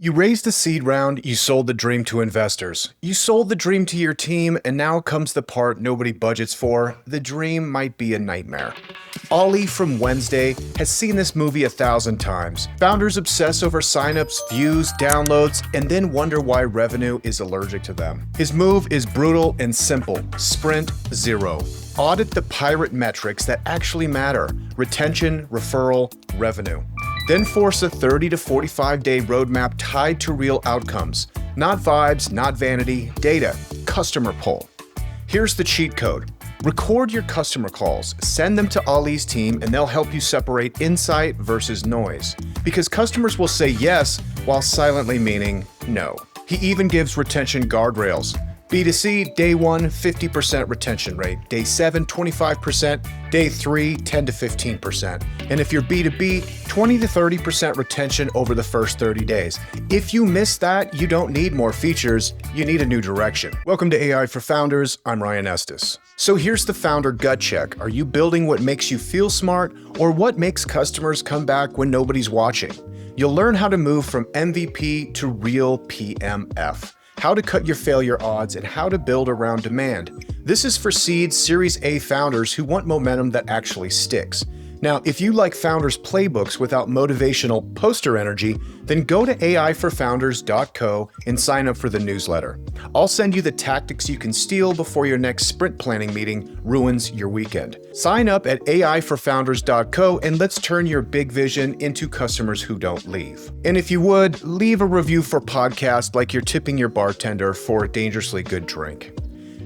You raised the seed round, you sold the dream to investors. You sold the dream to your team, and now comes the part nobody budgets for. The dream might be a nightmare. Ollie from Wednesday has seen this movie 1,000 times. Founders obsess over signups, views, downloads, and then wonder why revenue is allergic to them. His move is brutal and simple. Sprint zero. Audit the pirate metrics that actually matter: retention, referral, revenue. Then force a 30 to 45 day roadmap tied to real outcomes. Not vibes, not vanity, data, customer pull. Here's the cheat code. Record your customer calls, send them to Ollie's team, and they'll help you separate insight versus noise. Because customers will say yes while silently meaning no. He even gives retention guardrails. B2C, day 1, 50% retention rate. Day 7, 25%. Day 3, 10 to 15%. And if you're B2B, 20 to 30% retention over the first 30 days. If you miss that, you don't need more features, you need a new direction. Welcome to AI for Founders, I'm Ryan Estes. So here's the founder gut check. Are you building what makes you feel smart, or what makes customers come back when nobody's watching? You'll learn how to move from MVP to real PMF. How to cut your failure odds, and how to build around demand. This is for seed Series A founders who want momentum that actually sticks. Now, if you like founders' playbooks without motivational poster energy, then go to aiforfounders.co and sign up for the newsletter. I'll send you the tactics you can steal before your next sprint planning meeting ruins your weekend. Sign up at aiforfounders.co and let's turn your big vision into customers who don't leave. And if you would, leave a review for podcast like you're tipping your bartender for a dangerously good drink.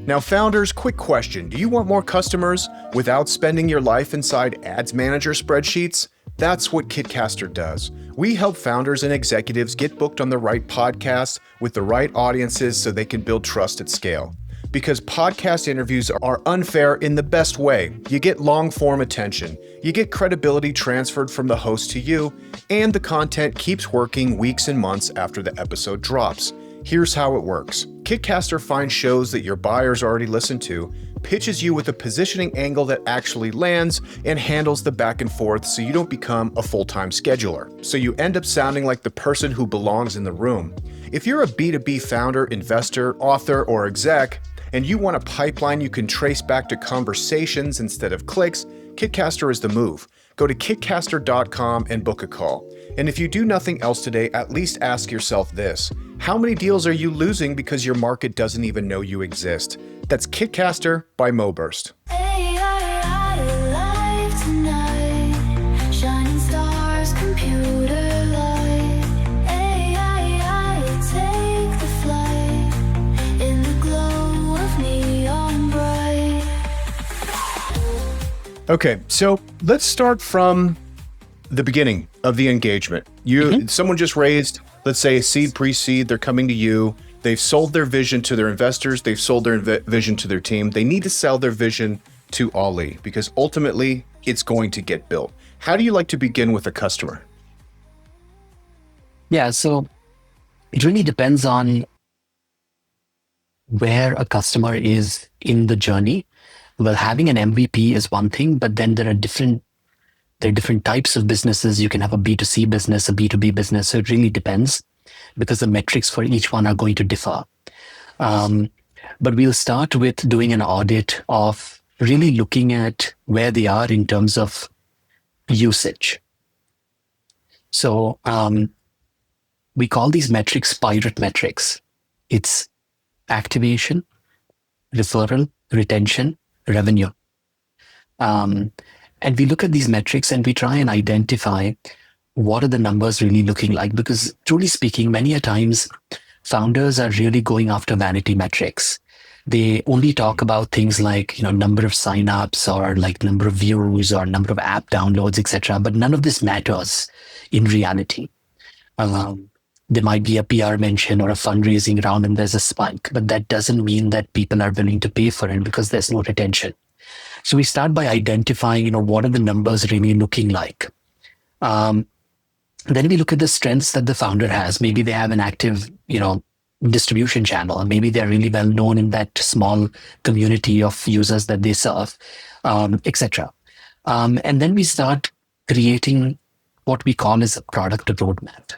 Now, founders, quick question. Do you want more customers without spending your life inside ads manager spreadsheets? That's what Kitcaster does. We help founders and executives get booked on the right podcasts with the right audiences so they can build trust at scale. Because podcast interviews are unfair in the best way. You get long-form attention, you get credibility transferred from the host to you, and the content keeps working weeks and months after the episode drops. Here's how it works. Kitcaster finds shows that your buyers already listen to, pitches you with a positioning angle that actually lands, and handles the back and forth so you don't become a full-time scheduler. So you end up sounding like the person who belongs in the room. If you're a B2B founder, investor, author, or exec, and you want a pipeline you can trace back to conversations instead of clicks, Kitcaster is the move. Go to kitcaster.com and book a call. And if you do nothing else today, at least ask yourself this: how many deals are you losing because your market doesn't even know you exist? That's Kitcaster by Moburst. Okay, so let's start from the beginning of the engagement. Someone just raised, let's say, a seed, pre-seed, they're coming to you, they've sold their vision to their investors, they've sold their vision to their team. They need to sell their vision to Ollie because ultimately it's going to get built. How do you like to begin with a customer? Yeah, so it really depends on where a customer is in the journey. Well, having an MVP is one thing, but then there are different types of businesses. You can have a B2C business, a B2B business. So it really depends because the metrics for each one are going to differ. But we'll start with doing an audit of really looking at where they are in terms of usage. So we call these metrics pirate metrics. It's activation, referral, retention, revenue. And we look at these metrics and we try and identify what are the numbers really looking like, because truly speaking, many a times founders are really going after vanity metrics. They only talk about things like, number of signups or like number of views or number of app downloads, etc. But none of this matters in reality. There might be a PR mention or a fundraising round and there's a spike, but that doesn't mean that people are willing to pay for it because there's no retention. So we start by identifying, what are the numbers really looking like. Then we look at the strengths that the founder has. Maybe they have an active, distribution channel, or maybe they're really well known in that small community of users that they serve, etc. And then we start creating what we call as a product roadmap.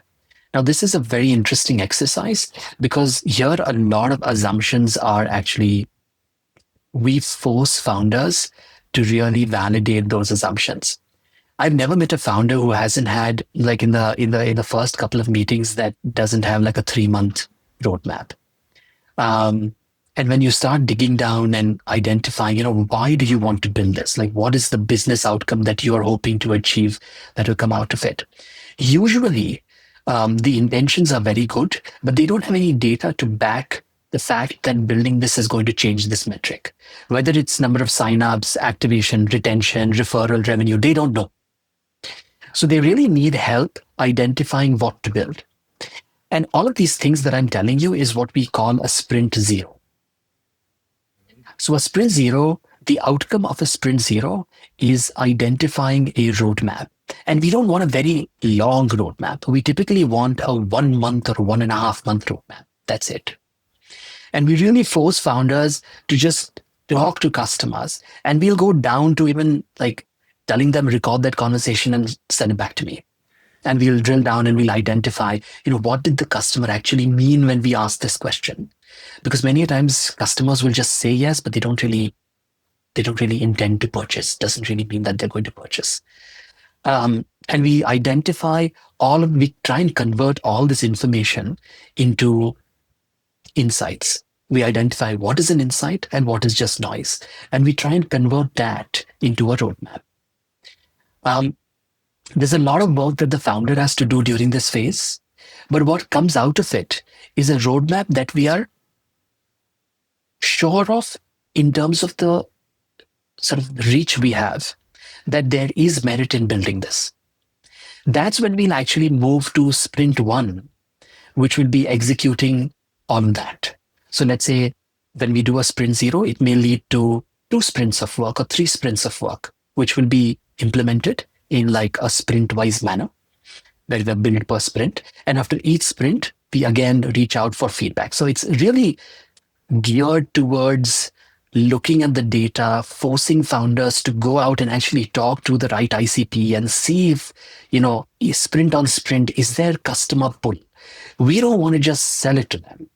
Now, this is a very interesting exercise because here a lot of assumptions are actually, we force founders to really validate those assumptions. I've never met a founder who hasn't had, like, in the first couple of meetings, that doesn't have like a 3 month roadmap. Um, and when you start digging down and identifying, why do you want to build this? Like, what is the business outcome that you are hoping to achieve that will come out of it? Usually, the intentions are very good, but they don't have any data to back the fact that building this is going to change this metric. Whether it's number of signups, activation, retention, referral revenue, they don't know. So they really need help identifying what to build. And all of these things that I'm telling you is what we call a sprint zero. So a sprint zero, the outcome of a sprint zero is identifying a roadmap. And we don't want a very long roadmap. We typically want a 1 month or 1.5 month roadmap. That's it. And we really force founders to just talk to customers. And we'll go down to even like telling them, record that conversation and send it back to me. And we'll drill down and we'll identify, what did the customer actually mean when we asked this question? Because many times customers will just say yes, but they don't really intend to purchase. Doesn't really mean that they're going to purchase. And we identify we try and convert all this information into insights. We identify what is an insight and what is just noise. And we try and convert that into a roadmap. There's a lot of work that the founder has to do during this phase. But what comes out of it is a roadmap that we are sure of in terms of the sort of reach we have, that there is merit in building this. That's when we'll actually move to sprint one, which will be executing on that. So let's say when we do a sprint zero, it may lead to 2 sprints of work or 3 sprints of work, which will be implemented in like a sprint-wise manner, where we build per sprint. And after each sprint, we again reach out for feedback. So it's really geared towards looking at the data, forcing founders to go out and actually talk to the right ICP and see if, sprint on sprint, is there customer pull? We don't want to just sell it to them.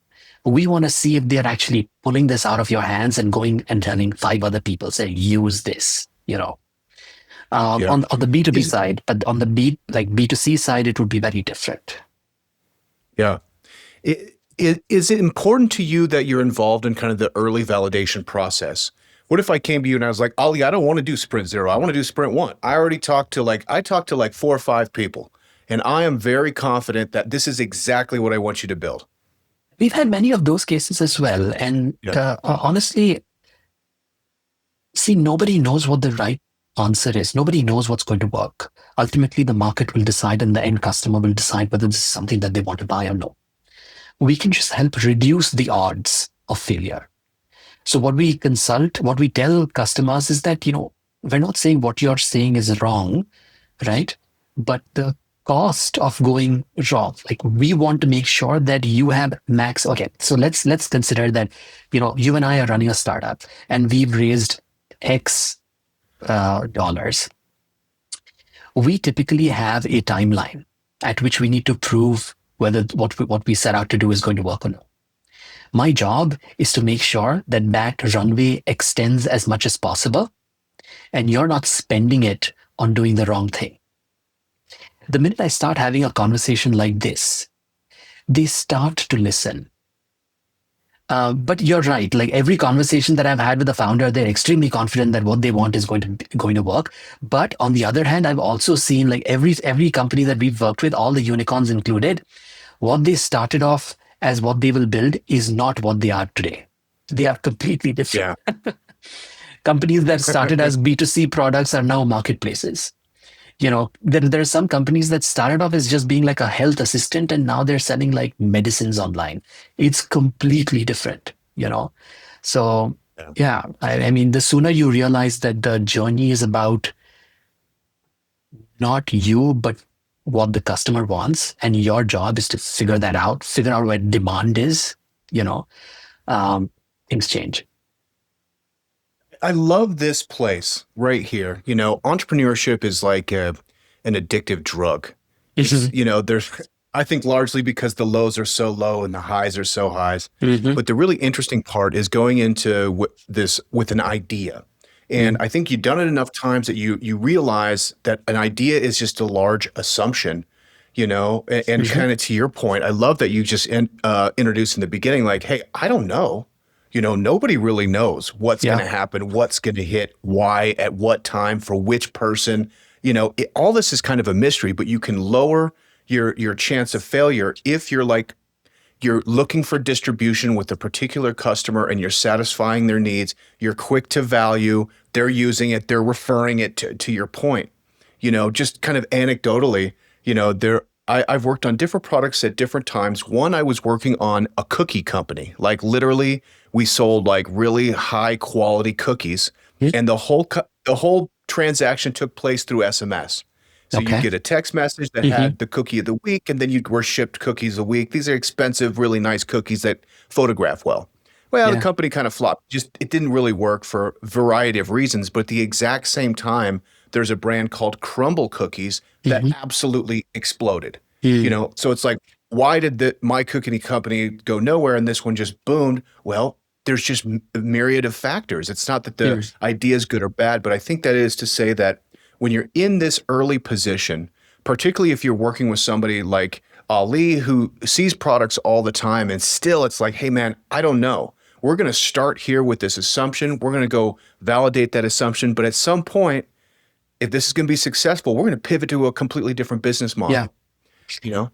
We want to see if they're actually pulling this out of your hands and going and telling 5 other people, say, use this, on the B2B side, but on the B2C side, it would be very different. Yeah. Is it important to you that you're involved in kind of the early validation process? What if I came to you and I was like, Ali, I don't want to do sprint zero. I want to do sprint one. I already talked to like 4 or 5 people, and I am very confident that this is exactly what I want you to build. We've had many of those cases as well. And honestly, see, nobody knows what the right answer is. Nobody knows what's going to work. Ultimately, the market will decide and the end customer will decide whether this is something that they want to buy or no. We can just help reduce the odds of failure. So what we tell customers is that, we're not saying what you're saying is wrong, right? But the cost of going wrong, like, we want to make sure that you have max. Okay, so let's consider that, you and I are running a startup and we've raised X dollars. We typically have a timeline at which we need to prove whether what we set out to do is going to work or not. My job is to make sure that that runway extends as much as possible, and you're not spending it on doing the wrong thing. The minute I start having a conversation like this, they start to listen. But you're right. Like, every conversation that I've had with the founder, they're extremely confident that what they want is going to work. But on the other hand, I've also seen, like, every company that we've worked with, all the unicorns included, what they started off as what they will build is not what they are today. They are completely different. Yeah. Companies that started as B2C products are now marketplaces. There are some companies that started off as just being like a health assistant, and now they're selling like medicines online. It's completely different, So, yeah, I mean, the sooner you realize that the journey is about not you, but what the customer wants, and your job is to figure out where demand is, things change. I love this place right here. Entrepreneurship is like an addictive drug. There's I think largely because the lows are so low and the highs are so highs. Hmm. But the really interesting part is going into this with an idea. And I think you've done it enough times that you realize that an idea is just a large assumption, and Hmm. kind of to your point, I love that you just introduced in the beginning, like, hey, I don't know. Nobody really knows what's going Yeah. to happen, what's going to hit, why, at what time, for which person. All this is kind of a mystery, but you can lower your chance of failure if you're looking for distribution with a particular customer and you're satisfying their needs. You're quick to value. They're using it. They're referring it to your point. Just kind of anecdotally, I've worked on different products at different times. One, I was working on a cookie company. Like literally, we sold like really high quality cookies, Mhm. and the whole transaction took place through SMS. So you'd Okay. get a text message that Hmm. had the cookie of the week, and then you were shipped cookies a week. These are expensive, really nice cookies that photograph well. Well, the Yeah. company kind of flopped. Just it didn't really work for a variety of reasons. But at the exact same time, there's a brand called Crumble Cookies that Hmm. absolutely exploded. Mm. So it's like, why did my cookie company go nowhere and this one just boomed? Well, there's just a myriad of factors. It's not that the Mm. idea is good or bad, but I think that is to say that when you're in this early position, particularly if you're working with somebody like Ali who sees products all the time and still it's like, hey man, I don't know. We're going to start here with this assumption. We're going to go validate that assumption. But at some point, if this is going to be successful, we're going to pivot to a completely different business Yeah. model, you know?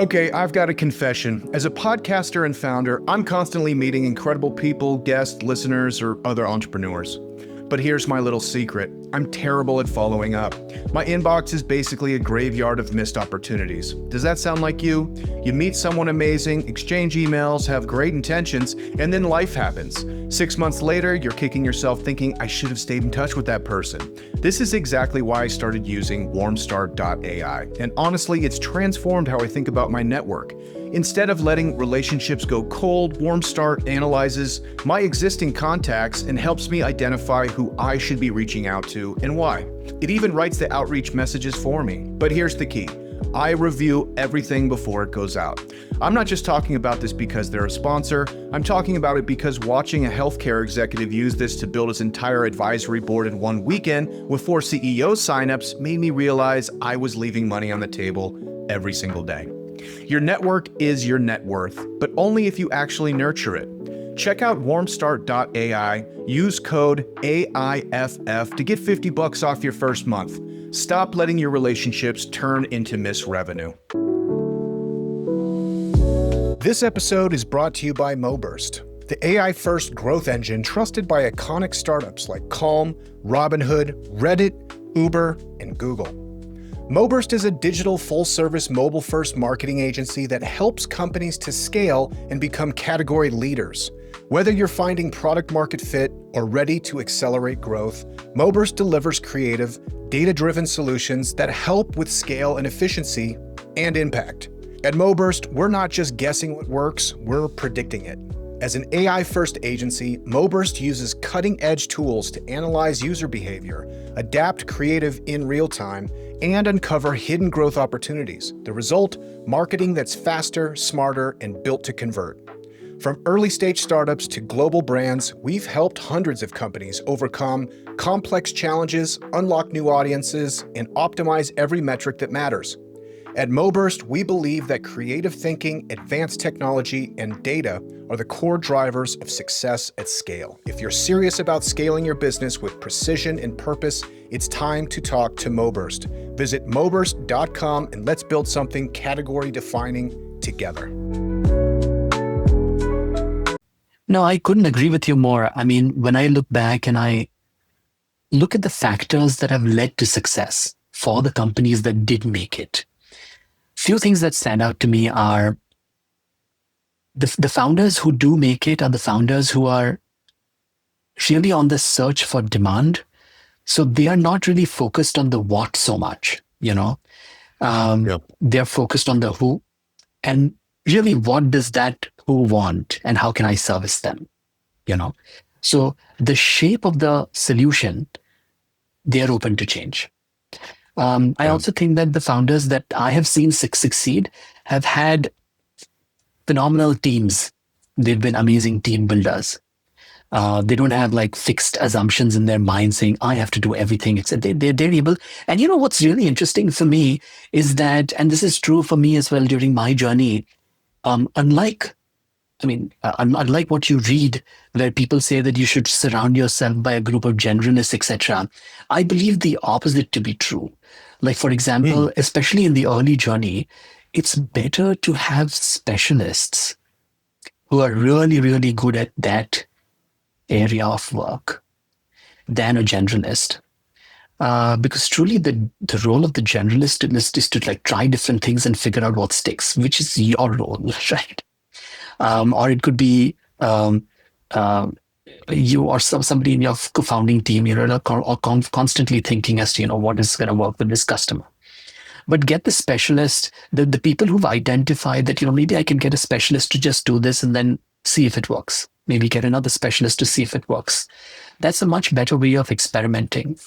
Okay, I've got a confession. As a podcaster and founder, I'm constantly meeting incredible people, guests, listeners, or other entrepreneurs. But here's my little secret. I'm terrible at following up. My inbox is basically a graveyard of missed opportunities. Does that sound like you? You meet someone amazing, exchange emails, have great intentions, and then life happens. 6 months later, you're kicking yourself thinking, I should have stayed in touch with that person. This is exactly why I started using warmstart.ai. And honestly, it's transformed how I think about my network. Instead of letting relationships go cold, Warmstart analyzes my existing contacts and helps me identify who I should be reaching out to and why. It even writes the outreach messages for me. But here's the key. I review everything before it goes out. I'm not just talking about this because they're a sponsor. I'm talking about it because watching a healthcare executive use this to build his entire advisory board in one weekend with 4 CEO signups made me realize I was leaving money on the table every single day. Your network is your net worth, but only if you actually nurture it. Check out warmstart.ai, use code AIFF to get $50 off your first month. Stop letting your relationships turn into missed revenue. This episode is brought to you by Moburst, the AI-first growth engine trusted by iconic startups like Calm, Robinhood, Reddit, Uber, and Google. Moburst is a digital full-service mobile-first marketing agency that helps companies to scale and become category leaders. Whether you're finding product market fit or ready to accelerate growth, Moburst delivers creative, data-driven solutions that help with scale and efficiency and impact. At Moburst, we're not just guessing what works, we're predicting it. As an AI-first agency, Moburst uses cutting-edge tools to analyze user behavior, adapt creative in real time, and uncover hidden growth opportunities. The result, marketing that's faster, smarter, and built to convert. From early-stage startups to global brands, we've helped hundreds of companies overcome complex challenges, unlock new audiences, and optimize every metric that matters. At Moburst, we believe that creative thinking, advanced technology, and data are the core drivers of success at scale. If you're serious about scaling your business with precision and purpose, it's time to talk to Moburst. Visit moburst.com and let's build something category-defining together. No, I couldn't agree with you more. I mean, when I look back and I look at the factors that have led to success for the companies that did make it, few things that stand out to me are the founders who do make it are the founders who are really on the search for demand. So they are not really focused on the what so much, they're focused on the who, and really what does that who want and how can I service them, So the shape of the solution, they're open to change. I Yeah. also think that the founders that I have seen succeed have had phenomenal teams. They've been amazing team builders. They don't have like fixed assumptions in their mind saying, I have to do everything, except they're able. And you know what's really interesting for me is that, and this is true for me as well during my journey, unlike unlike what you read, where people say that you should surround yourself by a group of generalists, etc., I believe the opposite to be true. Like, for example, Mm. especially in the early journey, it's better to have specialists who are really, really good at that area of work than a generalist. Because truly, the role of the generalist is to like try different things and figure out what sticks, which is your role, right? Or it could be uh, you or somebody in your founding team, like, constantly thinking as to what is going to work with this customer. But get the specialist, the people who've identified that maybe I can get a specialist to just do this and then see if it works. Maybe get another specialist to see if it works. That's a much better way of experimenting.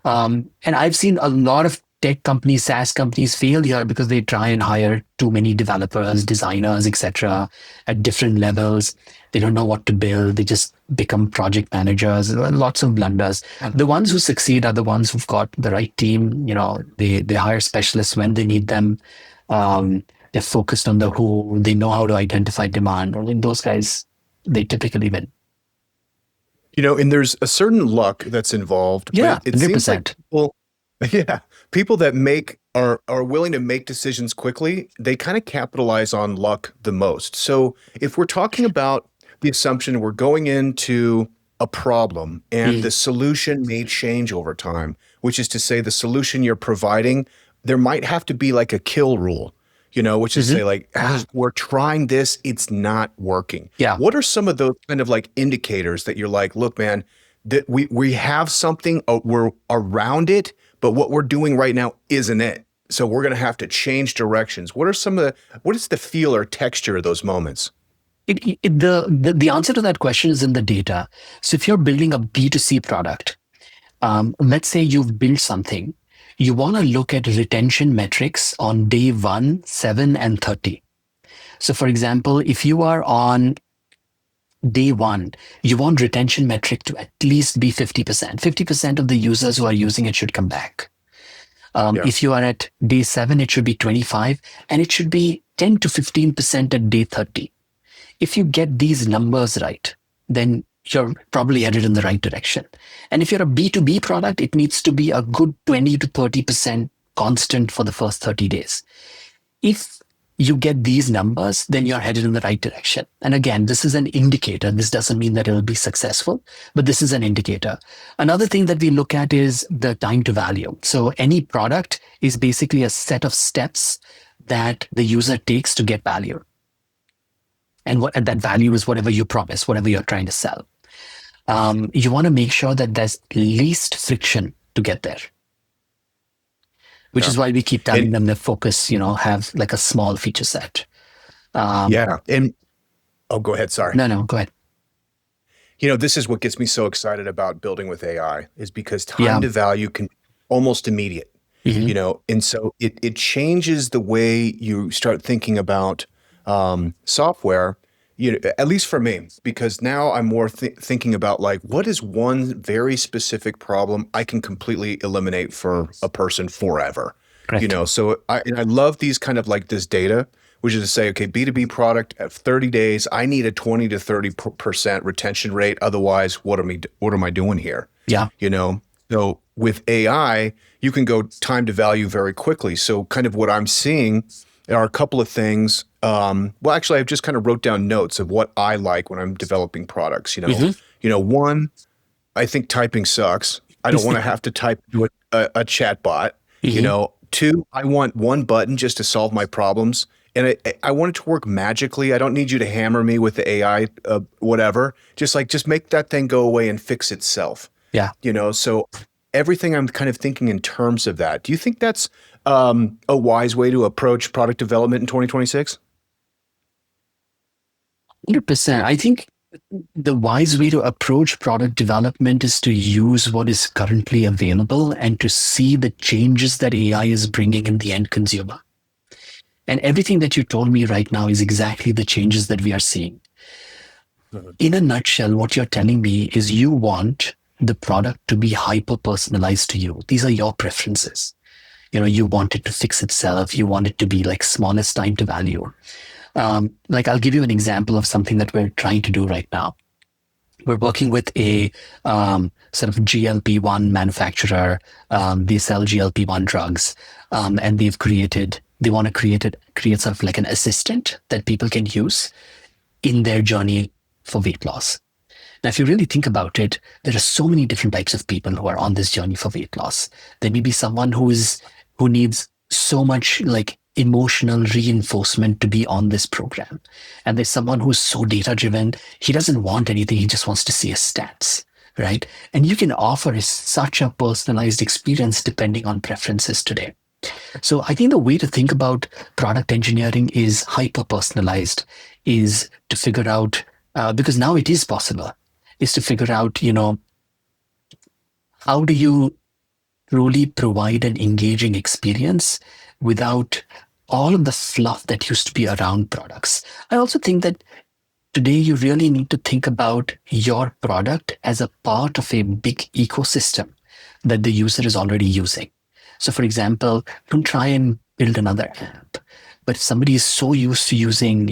And I've seen a lot of tech companies, SaaS companies fail here because they try and hire too many developers, designers, etc. at different levels. They don't know what to build. They just become project managers. Lots of blunders. The ones who succeed are the ones who've got the right team. They hire specialists when they need them. They're focused on the who. They know how to identify demand. I mean, those guys, they typically win. And there's a certain luck that's involved, but Yeah, it seems like 100%. people, yeah, people that are willing to make decisions quickly, they kind of capitalize on luck the most. So if we're talking about the assumption we're going into a problem and the solution may change over time, which is to say the solution you're providing, there might have to be like a kill rule, which is Mm-hmm. say like, as we're trying this, it's not working. Yeah. What are some of those kind of like indicators that you're like, look, man, that we have something, we're around it, but what we're doing right now isn't it. So we're going to have to change directions. What is the feel or texture of those moments? The answer to that question is in the data. So if you're building a B2C product, let's say you've built something, you want to look at retention metrics on day 1, 7, and 30. So for example, if you are on day 1, you want retention metric to at least be 50%. 50% of the users who are using it should come back. Yeah. If you are at day 7, it should be 25, and it should be 10 to 15% at day 30. If you get these numbers right, then you're probably headed in the right direction. And if you're a B2B product, it needs to be a good 20 to 30% constant for the first 30 days. If you get these numbers, then you're headed in the right direction. And again, this is an indicator. This doesn't mean that it'll be successful, but this is an indicator. Another thing that we look at is the time to value. So any product is basically a set of steps that the user takes to get value. And that value is whatever you promise, whatever you're trying to sell. You want to make sure that there's least friction to get there, which Yeah. is why we keep telling And them to focus, have like a small feature set. yeah. And oh, go ahead. Sorry. No, go ahead. This is what gets me so excited about building with AI is because Yeah. time to value can almost immediate, Mhm. and so it changes the way you start thinking about software, at least for me, because now I'm more thinking about like, what is one very specific problem I can completely eliminate for a person forever, Correct. so I love these kind of like this data, which is to say, okay, B2B product at 30 days, I need a 20 to 30% retention rate. Otherwise, what am I doing here? Yeah. So with AI, you can go time to value very quickly. So kind of what I'm seeing are a couple of things. Well, actually, I've just kind of wrote down notes of what I like when I'm developing products. Mhm. One, I think typing sucks. I don't want to have to type to a chat bot. Mhm. Two, I want one button just to solve my problems. And I want it to work magically. I don't need you to hammer me with the AI, whatever. Just make that thing go away and fix itself. Yeah. So everything I'm kind of thinking in terms of that. Do you think that's a wise way to approach product development in 2026? 100%. I think The wise way to approach product development is to use what is currently available and to see the changes that AI is bringing in the end consumer. And everything that you told me right now is exactly the changes that we are seeing. Mhm. In a nutshell, what you're telling me is you want the product to be hyper personalized to you. These are your preferences. You want it to fix itself. You want it to be like smallest time to value. Like I'll give you an example of something that we're trying to do right now. We're working with a sort of GLP-1 manufacturer. They sell GLP-1 drugs, and they want to create sort of like an assistant that people can use in their journey for weight loss. Now, if you really think about it, there are so many different types of people who are on this journey for weight loss. There may be someone who needs so much like emotional reinforcement to be on this program. And there's someone who's so data driven, he doesn't want anything, he just wants to see his stats, right? And you can offer such a personalized experience depending on preferences today. So I think the way to think about product engineering is hyper personalized, is to figure out, because now it is possible, is to figure out, how do you truly provide an engaging experience without all of the fluff that used to be around products. I also think that today you really need to think about your product as a part of a big ecosystem that the user is already using. So, for example, don't try and build another app. But if somebody is so used to using,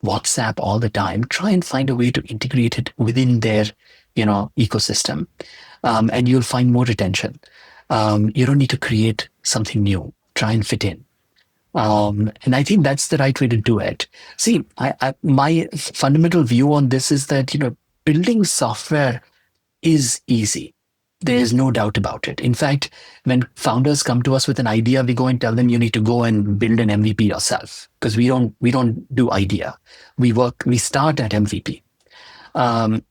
WhatsApp all the time, try and find a way to integrate it within their, ecosystem, and you'll find more retention. You don't need to create something new. Try and fit in. And I think that's the right way to do it. See, my fundamental view on this is that, building software is easy. There is no doubt about it. In fact, when founders come to us with an idea, we go and tell them you need to go and build an MVP yourself because we don't do idea. We start at MVP. Um,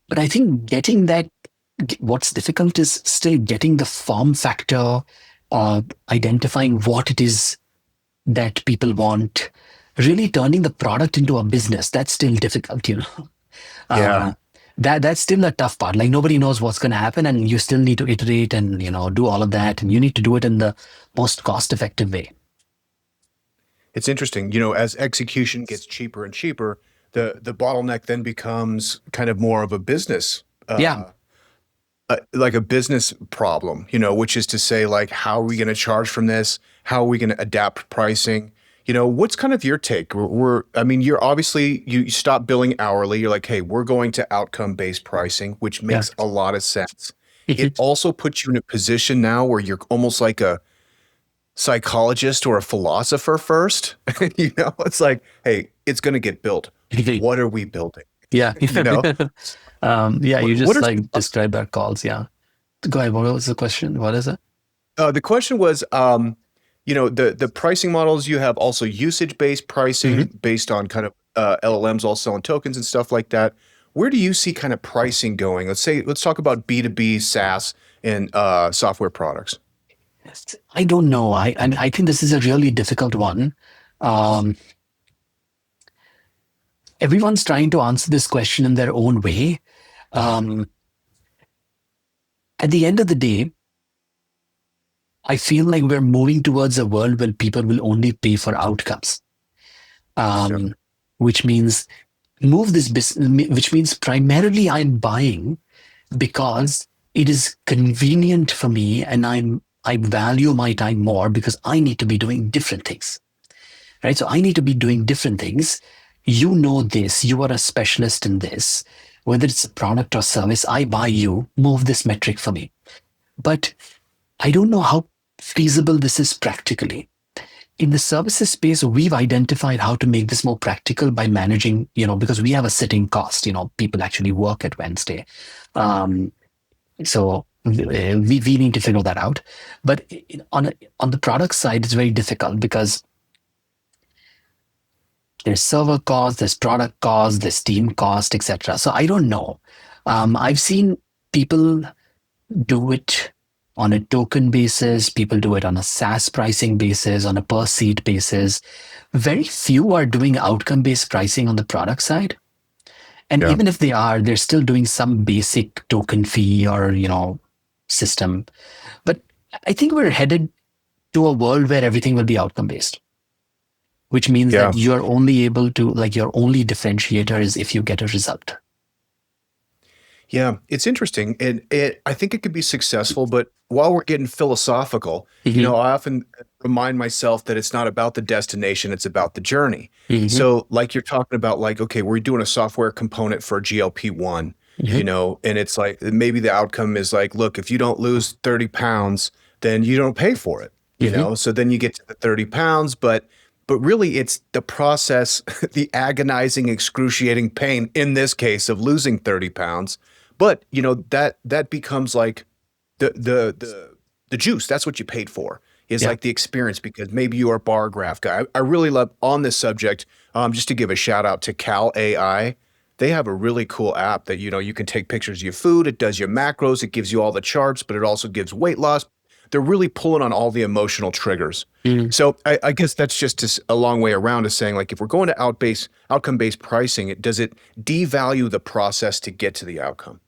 but I think what's difficult is still getting the form factor, identifying what it is that people want, really turning the product into a business. That's still difficult. Yeah. Uh, that's still a tough part. Like nobody knows what's going to happen, and you still need to iterate and do all of that, and you need to do it in the most cost-effective way. It's interesting, as execution gets cheaper and cheaper, the bottleneck then becomes kind of more of a business, Yeah, like a business problem, which is to say, like, how are we going to charge from this? How are we going to adapt pricing? What's kind of your take? I mean, you're obviously, you stop billing hourly. You're like, hey, we're going to outcome-based pricing, which yeah. makes a lot of sense. It also puts you in a position now where you're almost like a psychologist or a philosopher first. It's like, hey, it's going to get built. What are we building? Yeah. You know, Yeah, you what just are like describe our calls. Yeah. Go ahead. What was the question? What is it? the question was, the pricing models you have also usage-based pricing Mhm. based on kind of LLMs all selling tokens and stuff like that. Where do you see kind of pricing going? Let's talk about B2B SaaS and software products. I don't know. I think this is a really difficult one. Um, Everyone's trying to answer this question in their own way. Um, at the end of the day, I feel like we're moving towards a world where people will only pay for outcomes, Yep. um, which means move this business, which means primarily I'm buying because it is convenient for me and I value my time more because I need to be doing different things, right? So I need to be doing different things. You know this, you are a specialist in this. Whether it's a product or service, I buy you, move this metric for me. But I don't know how feasible this is practically. In the services space, we've identified how to make this more practical by managing, because we have a sitting cost, people actually work at Wednesday. Um, so we need to figure that out. But on the product side, it's very difficult because there's server cost, there's product cost, there's team cost, etc. So I don't know. I've seen people do it on a token basis. People do it on a SaaS pricing basis, on a per seat basis. Very few are doing outcome based pricing on the product side. And Yeah. even if they are, they're still doing some basic token fee or, system. But I think we're headed to a world where everything will be outcome based, which means that Yeah. you're only able to, like, your only differentiator is if you get a result. Yeah, it's interesting, and I think it could be successful. But while we're getting philosophical, Hmm. I often remind myself that it's not about the destination; it's about the journey. Hmm. So, like you're talking about, like, okay, we're doing a software component for GLP-1, Hmm. and it's like maybe the outcome is like, look, if you don't lose 30 pounds, then you don't pay for it. Hmm. So then you get to the 30 pounds, but really it's the process, the agonizing, excruciating pain in this case of losing 30 pounds. But that becomes like the juice. That's what you paid for. Is Yeah. like the experience, because maybe you're a bar graph guy. I really love on this subject. Just to give a shout out to Cal AI. They have a really cool app that you can take pictures of your food. It does your macros. It gives you all the charts, but it also gives weight loss. They're really pulling on all the emotional triggers. Mm. So I guess that's just a long way around of saying, like, if we're going to outcome based pricing, does it devalue the process to get to the outcome?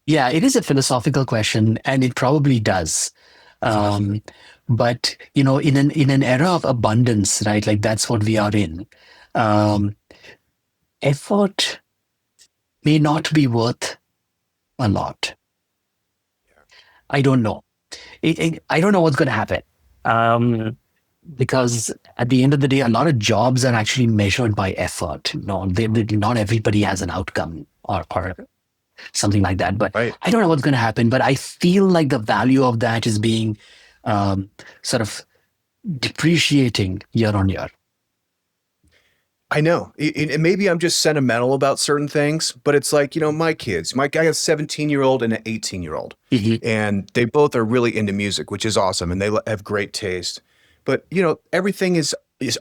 Yeah, it is a philosophical question, and it probably does. Um, but in an era of abundance, right? Like that's what we are in. Um, Effort may not be worth a lot. I don't know. I don't know what's going to happen. Um, because at the end of the day, a lot of jobs are actually measured by effort. Not everybody has an outcome or something like that. But Right. I don't know what's going to happen. But I feel like the value of that is being um, sort of depreciating year on year. I know. And maybe I'm just sentimental about certain things, but it's like, my kids, my guy has a 17-year-old and an 18-year-old, Mhm. and they both are really into music, which is awesome. And they have great taste. But, everything is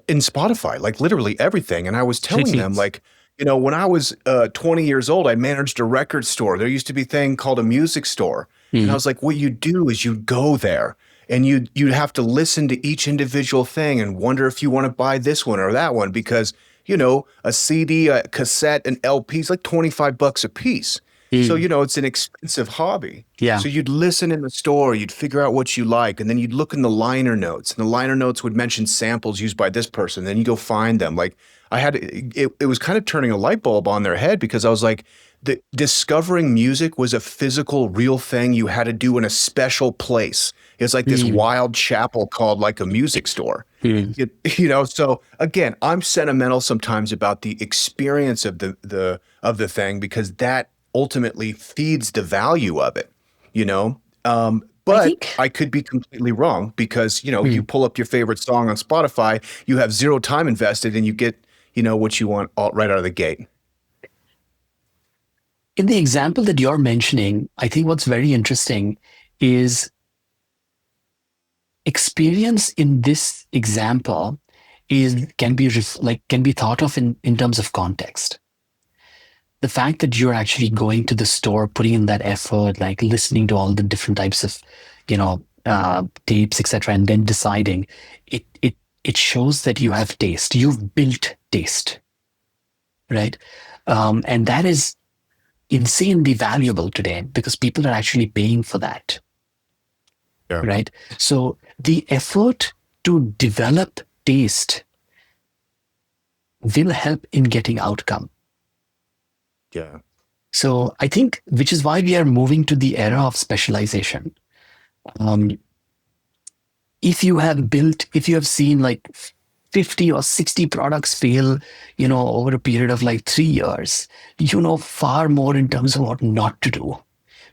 in Spotify, like literally everything. And I was telling them, like, when I was 20 years old, I managed a record store. There used to be a thing called a music store. And I Mhm. was like, what you do is you go there and you'd have to listen to each individual thing and wonder if you want to buy this one or that one, because a CD, a cassette, an LP is like 25 bucks a piece. So, Mhm. it's an expensive hobby. Yeah. So you'd listen in the store, you'd figure out what you like, and then you'd look in the liner notes, and the liner notes would mention samples used by this person. Then you go find them. Like it was kind of turning a light bulb on their head, because I was like, discovering music was a physical, real thing you had to do in a special place. It's like this Mhm. wild chapel called like a music store. Mhm. So again, I'm sentimental sometimes about the experience of the thing, because that ultimately feeds the value of it, you know. I But think. I could be completely wrong, because you Mhm. pull up your favorite song on Spotify, you have zero time invested, and you get what you want right out of the gate. In the example that you're mentioning, I think what's very interesting is experience in this example is can be thought of in terms of context. The fact that you're actually going to the store, putting in that effort, like listening to all the different types of, tapes, etc., and then deciding, it shows that you have taste. You've built taste, right? And that is insanely valuable today because people are actually paying for that, Yeah. right? So the effort to develop taste will help in getting outcome. Yeah. So I think, which is why we are moving to the era of specialization. Um, if you have seen like 50 or 60 products fail, over a period of like 3 years, you know far more in terms of what not to do,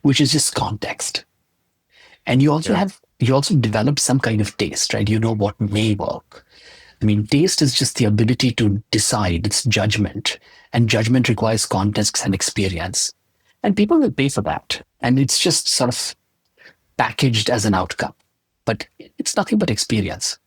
which is just context. And Yeah. you also develop some kind of taste, right? You know what may work. I mean, taste is just the ability to decide, it's judgment. And judgment requires context and experience. And people will pay for that. And it's just sort of packaged as an outcome. But it's nothing but experience.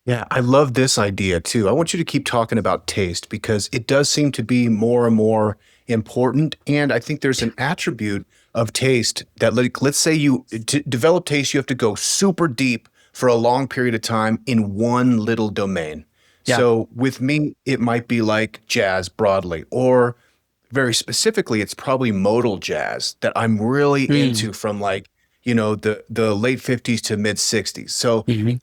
Yeah, I love this idea too. I want you to keep talking about taste, because it does seem to be more and more important. And I think there's an attribute of taste that, like, let's say to develop taste, you have to go super deep for a long period of time in one little domain. Yeah. So with me, it might be like jazz broadly, or very specifically, it's probably modal jazz that I'm really Mm. into from like, the late 50s to mid 60s. So Mhm.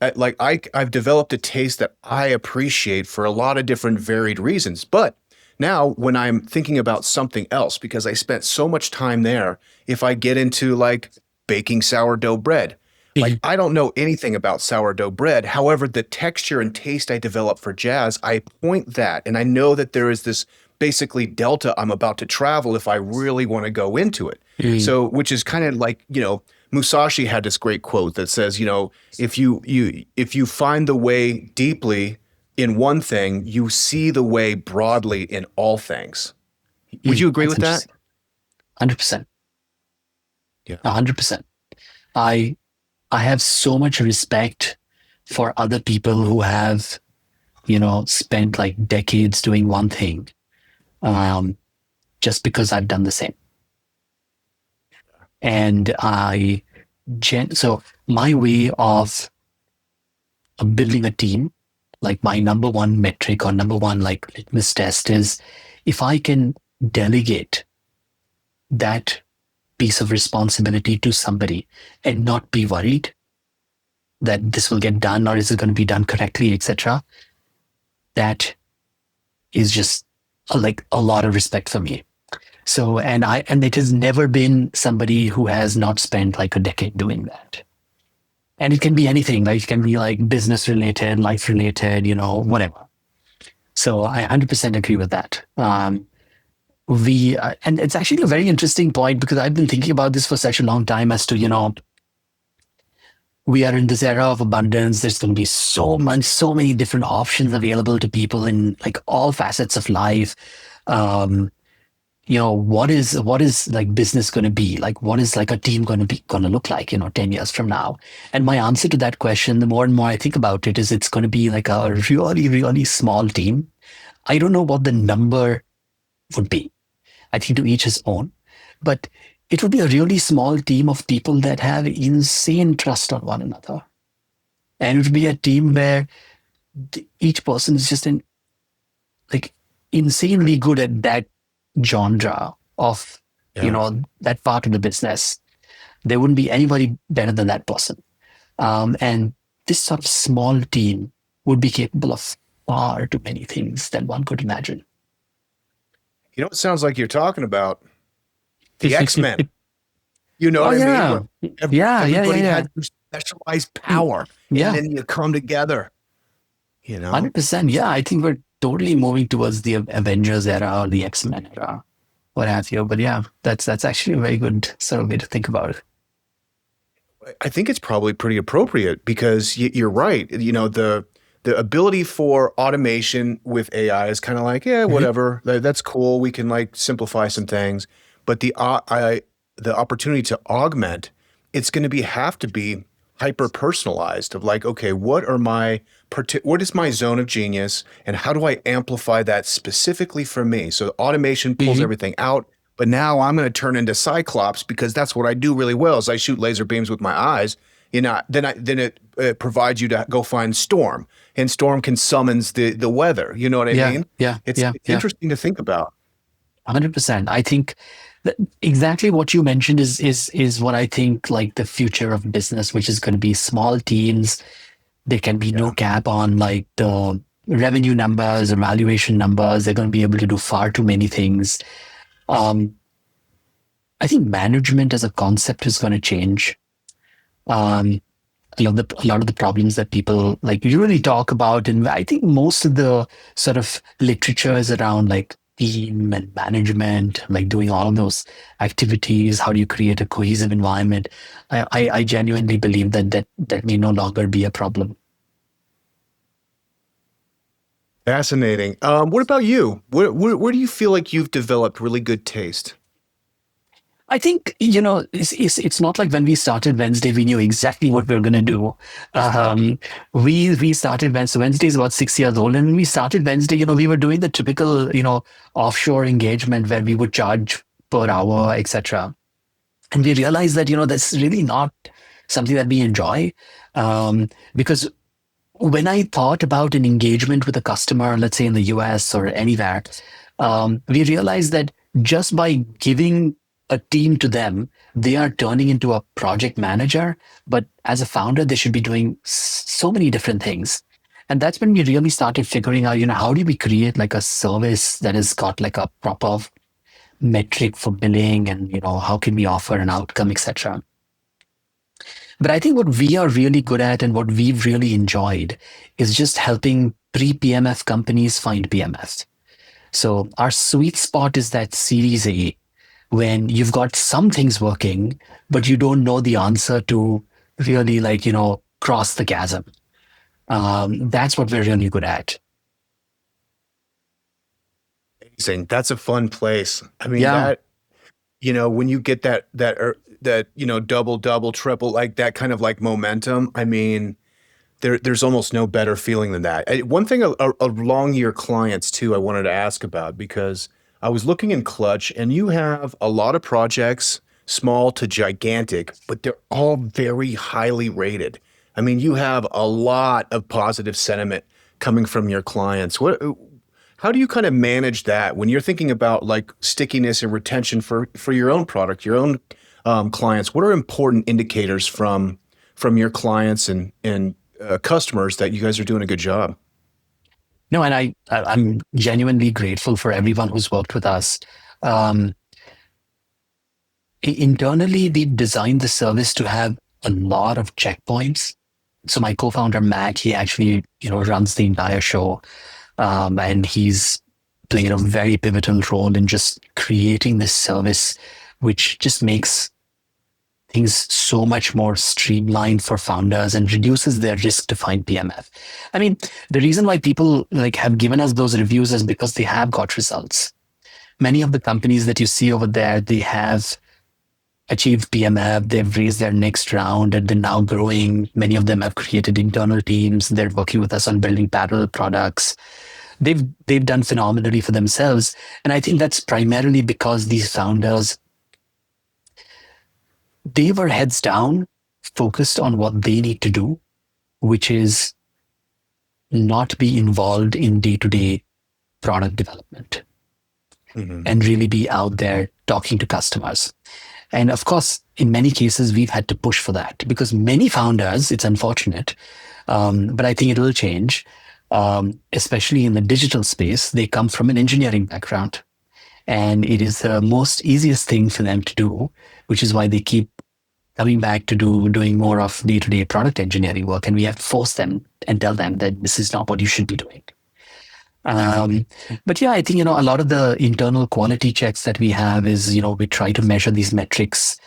I've developed a taste that I appreciate for a lot of different varied reasons. But now when I'm thinking about something else, because I spent so much time there, if I get into like baking sourdough bread, like Mhm. I don't know anything about sourdough bread. However, the texture and taste I develop for jazz, I point that, and I know that there is this basically delta I'm about to travel if I really want to go into it. Mm. So, which is kind of like, Musashi had this great quote that says, if you find the way deeply in one thing, you see the way broadly in all things. Would you agree That's with that? interesting. 100%. Yeah. 100%. I I have so much respect for other people who have, spent like decades doing one thing, um, just because I've done the same. And so my way of building a team, like my number one metric or number one like litmus test is if I can delegate that piece of responsibility to somebody and not be worried that this will get done or is it going to be done correctly, etc. That is just like a lot of respect for me. So, and it has never been somebody who has not spent like a decade doing that. And it can be anything, like it can be like business related, life related, whatever. So I 100% agree with that. And it's actually a very interesting point because I've been thinking about this for such a long time as to, we are in this era of abundance. There's going to be so many different options available to people in like all facets of life. Um, what is like business going to be like? What is like a team going to look like, 10 years from now? And my answer to that question, the more and more I think about it, is it's going to be like a really, really small team. I don't know what the number would be. I think to each his own, but it would be a really small team of people that have insane trust on one another. And it would be a team where each person is just like insanely good at that genre of, Yeah. that part of the business. There wouldn't be anybody better than that person. And this sort of small team would be capable of far too many things than one could imagine. You know what sounds like you're talking about? The X-Men. You know Oh what I mean? Where yeah, yeah, yeah, yeah, everybody yeah. had their specialized Mm, power, and yeah, then you come together, you know? 100%. Yeah, I think we're totally moving towards the Avengers era or the X-Men era, what have you. But yeah, that's actually a very good sort of way to think about it. I think it's probably pretty appropriate because you're right. The ability for automation with AI is kind of like, yeah, Mhm. whatever. That's cool. We can like simplify some things, but the opportunity to augment, it's going to be have to be hyper personalized of like, okay, what is my zone of genius and how do I amplify that specifically for me? So automation pulls Mhm. everything out, but now I'm going to turn into Cyclops because that's what I do really well is I shoot laser beams with my eyes. Then it provides you to go find Storm, and Storm can summons the weather. You know what I Yeah, mean? yeah, It's yeah, it's yeah. interesting to think about. 100%. I think that exactly what you mentioned is what I think like the future of business, which is going to be small teams. There can be no Yeah. cap on like the revenue numbers, evaluation numbers. They're going to be able to do far too many things. Um, I think management as a concept is going to change. Um, a lot of the problems that people like usually talk about, and I think most of the sort of literature is around like team and management, like doing all of those activities. How do you create a cohesive environment? I genuinely believe that may no longer be a problem. Fascinating. What about you? Where do you feel like you've developed really good taste? I think, it's not like when we started Wednesday, we knew exactly what we were going to do. We started Wednesday. So Wednesday is about 6 years old. And when we started Wednesday, we were doing the typical, offshore engagement where we would charge per hour, etc. And we realized that, that's really not something that we enjoy, because when I thought about an engagement with a customer, let's say in the US or anywhere, we realized that just by giving a team to them, they are turning into a project manager. But as a founder, they should be doing so many different things. And that's when we really started figuring out, how do we create like a service that has got like a proper metric for billing and, how can we offer an outcome, etc. But I think what we are really good at and what we've really enjoyed is just helping pre-PMF companies find PMF. So our sweet spot is that Series A, when you've got some things working, but you don't know the answer to really cross the chasm. That's what we're really good at. Amazing. That's a fun place. I mean, Yeah. when you get that double, double, triple, like that kind of like momentum, I mean, there's almost no better feeling than that. One thing along your clients too, I wanted to ask about because I was looking in Clutch and you have a lot of projects, small to gigantic, but they're all very highly rated. I mean, you have a lot of positive sentiment coming from your clients. How do you kind of manage that when you're thinking about like stickiness and retention for your own product, your own clients? What are important indicators from your clients and customers that you guys are doing a good job? No, and I'm genuinely grateful for everyone who's worked with us. Um, Internally, we've designed the service to have a lot of checkpoints. So my co-founder Matt, he actually runs the entire show, and he's played a very pivotal role in just creating this service, which just makes things so much more streamlined for founders and reduces their risk to find PMF. I mean, the reason why people have given us those reviews is because they have got results. Many of the companies that you see over there, they have achieved PMF, they've raised their next round, and they're now growing. Many of them have created internal teams. They're working with us on building parallel products. They've done phenomenally for themselves. And I think that's primarily because these founders, they were heads down, focused on what they need to do, which is not be involved in day-to-day product development and really be out there talking to customers. And of course, in many cases, we've had to push for that because many founders, it's unfortunate, but I think it will change, especially in the digital space, they come from an engineering background. And it is the most easiest thing for them to do, which is why they keep coming back to doing more of day-to-day product engineering work. And we have to force them and tell them that this is not what you should be doing. But yeah, I think, a lot of the internal quality checks that we have is, we try to measure these metrics,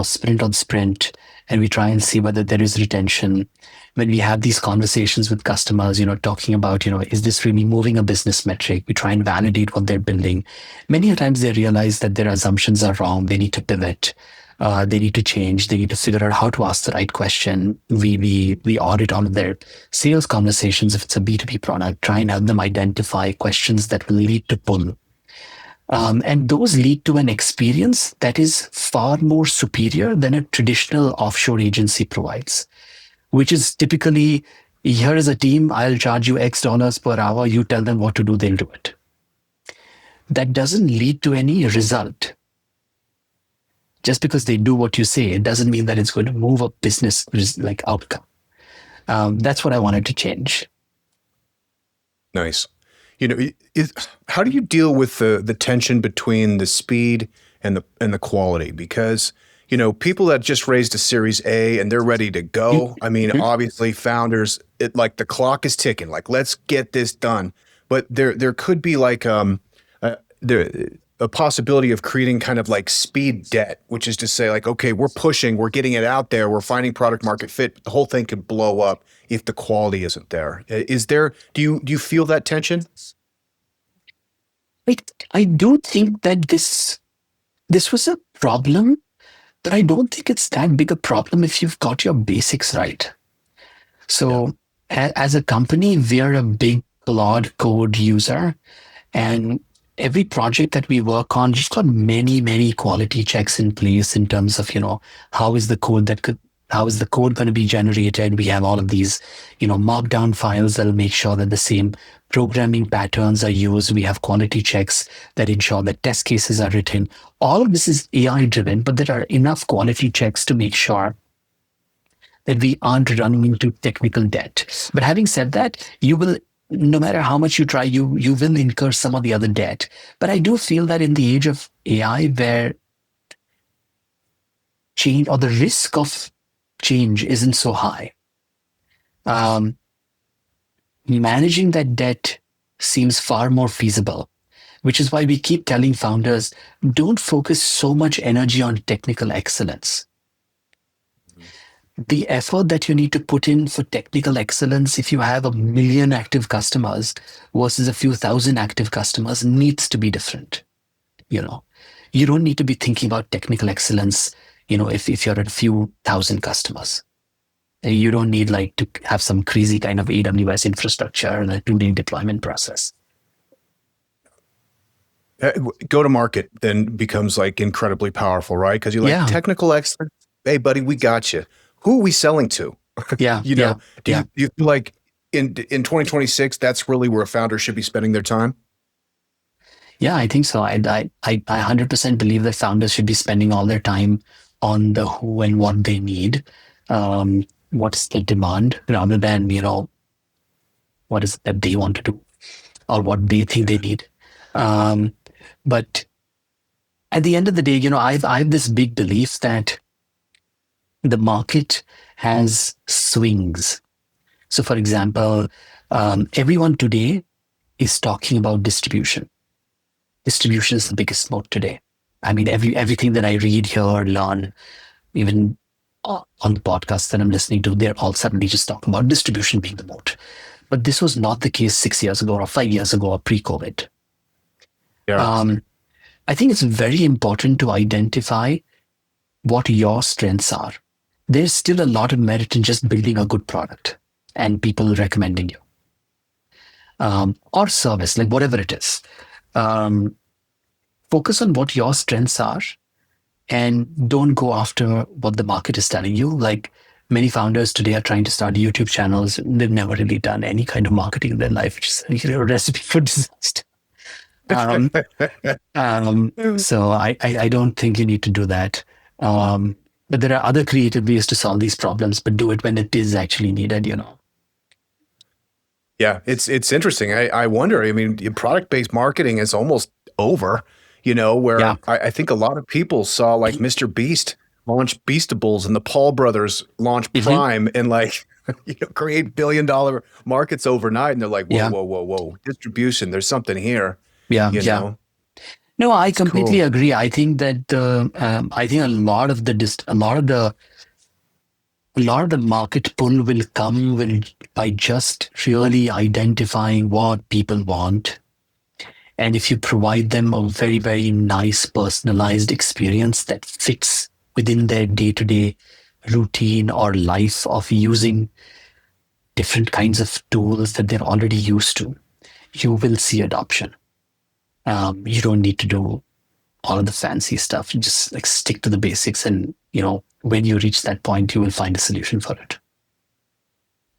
sprint on sprint, and we try and see whether there is retention. When we have these conversations with customers, talking about, is this really moving a business metric? We try and validate what they're building. Many times they realize that their assumptions are wrong. They need to pivot. They need to change. They need to figure out how to ask the right question. We audit all of their sales conversations if it's a B2B product, try and help them identify questions that will lead to pull. And those lead to an experience that is far more superior than a traditional offshore agency provides, which is typically, here is a team, I'll charge you X dollars per hour, you tell them what to do, they'll do it. That doesn't lead to any result. Just because they do what you say, it doesn't mean that it's going to move a business outcome. That's what I wanted to change. Nice. How do you deal with the tension between the speed and the quality? Because people that just raised a Series A and they're ready to go. I mean, obviously, founders, like the clock is ticking. Like, let's get this done. But there could be like a possibility of creating kind of like speed debt, which is to say, like, okay, we're pushing, we're getting it out there, we're finding product market fit. The whole thing could blow up if the quality isn't there. Is there? Do you feel that tension? I do think that this was a problem, but I don't think it's that big a problem if you've got your basics right. So as a company, we're a big Claude code user, and every project that we work on, we've got many, many quality checks in place in terms of, how is the code that How is the code going to be generated? We have all of these, markdown files that'll make sure that the same programming patterns are used. We have quality checks that ensure that test cases are written. All of this is AI driven, but there are enough quality checks to make sure that we aren't running into technical debt. But having said that, you will, no matter how much you try, you will incur some of the other debt. But I do feel that in the age of AI, where change or the risk of change isn't so high, um, managing that debt seems far more feasible, which is why we keep telling founders, don't focus so much energy on technical excellence. The effort that you need to put in for technical excellence, if you have 1 million active customers versus a few thousand active customers, needs to be different. You don't need to be thinking about technical excellence, if you're at a few thousand customers. You don't need to have some crazy kind of AWS infrastructure and a 2-day deployment process. Go to market then becomes incredibly powerful, right? Because you're Yeah. technical excellence. Hey, buddy, we got you. Who are we selling to? Yeah. Do you feel like in 2026, that's really where a founder should be spending their time? Yeah, I think so. I 100% believe that founders should be spending all their time on the who and what they need. What's the demand rather than, what is it that they want to do or what they think they need. But at the end of the day, I have this big belief that the market has swings. So for example, everyone today is talking about distribution. Distribution is the biggest moat today. I mean, everything that I read, hear, learn, even on the podcasts that I'm listening to, they're all suddenly just talking about distribution being the moat. But this was not the case 6 years ago or 5 years ago or pre-COVID. Yeah. I think it's very important to identify what your strengths are. There's still a lot of merit in just building a good product and people recommending you. Or service, whatever it is. Focus on what your strengths are and don't go after what the market is telling you. Many founders today are trying to start YouTube channels. They've never really done any kind of marketing in their life, which is a recipe for disaster. So I don't think you need to do that. But there are other creative ways to solve these problems, but do it when it is actually needed, Yeah, it's interesting. I wonder, product-based marketing is almost over, where Yeah. I think a lot of people saw Mr. Beast launch Beastables and the Paul brothers launch Prime and create billion-dollar markets overnight. And they're like, whoa, Yeah. whoa, distribution, there's something here. Yeah. know? No, I completely cool. agree. I think that I think a lot of the market pull will come by just really identifying what people want. And if you provide them a very, very nice personalized experience that fits within their day-to-day routine or life of using different kinds of tools that they're already used to, you will see adoption. You don't need to do all of the fancy stuff. You just stick to the basics, and when you reach that point, you will find a solution for it.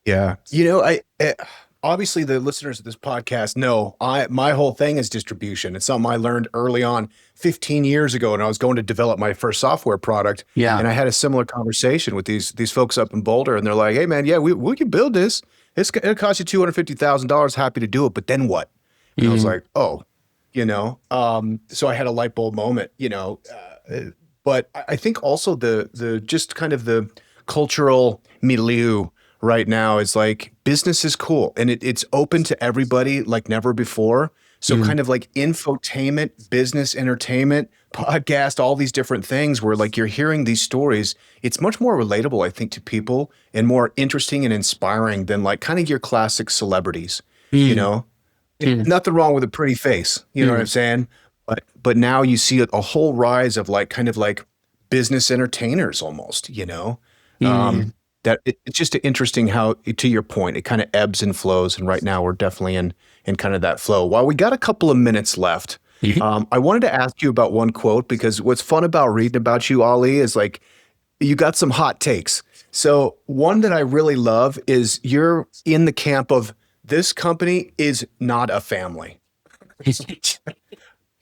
Yeah, I obviously the listeners of this podcast know my whole thing is distribution. It's something I learned early on 15 years ago, and I was going to develop my first software product. Yeah. And I had a similar conversation with these folks up in Boulder, and they're like, "Hey, man, yeah, we can build this. It'll cost you $250,000. Happy to do it, but then what?" And I was like, "Oh, So I had a light bulb moment, But I think also the just kind of the cultural milieu right now is business is cool and it's open to everybody like never before. So kind of infotainment, business, entertainment, podcast, all these different things where you're hearing these stories. It's much more relatable, I think, to people and more interesting and inspiring than kind of your classic celebrities, Nothing wrong with a pretty face, you know what I'm saying? But now you see a whole rise of kind of business entertainers almost, that it's just interesting how, to your point, it kind of ebbs and flows. And right now we're definitely in kind of that flow. While we got a couple of minutes left, I wanted to ask you about one quote, because what's fun about reading about you, Ali, is you got some hot takes. So one that I really love is you're in the camp of this company is not a family.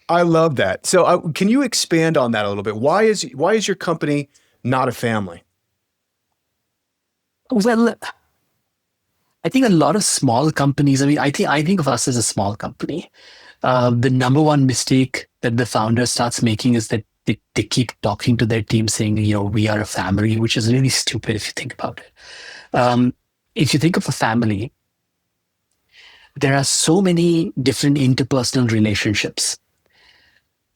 I love that. So can you expand on that a little bit? Why is your company not a family? Well, I think a lot of small companies, I think of us as a small company. The number one mistake that the founder starts making is that they keep talking to their team saying, we are a family, which is really stupid if you think about it. If you think of a family, there are so many different interpersonal relationships.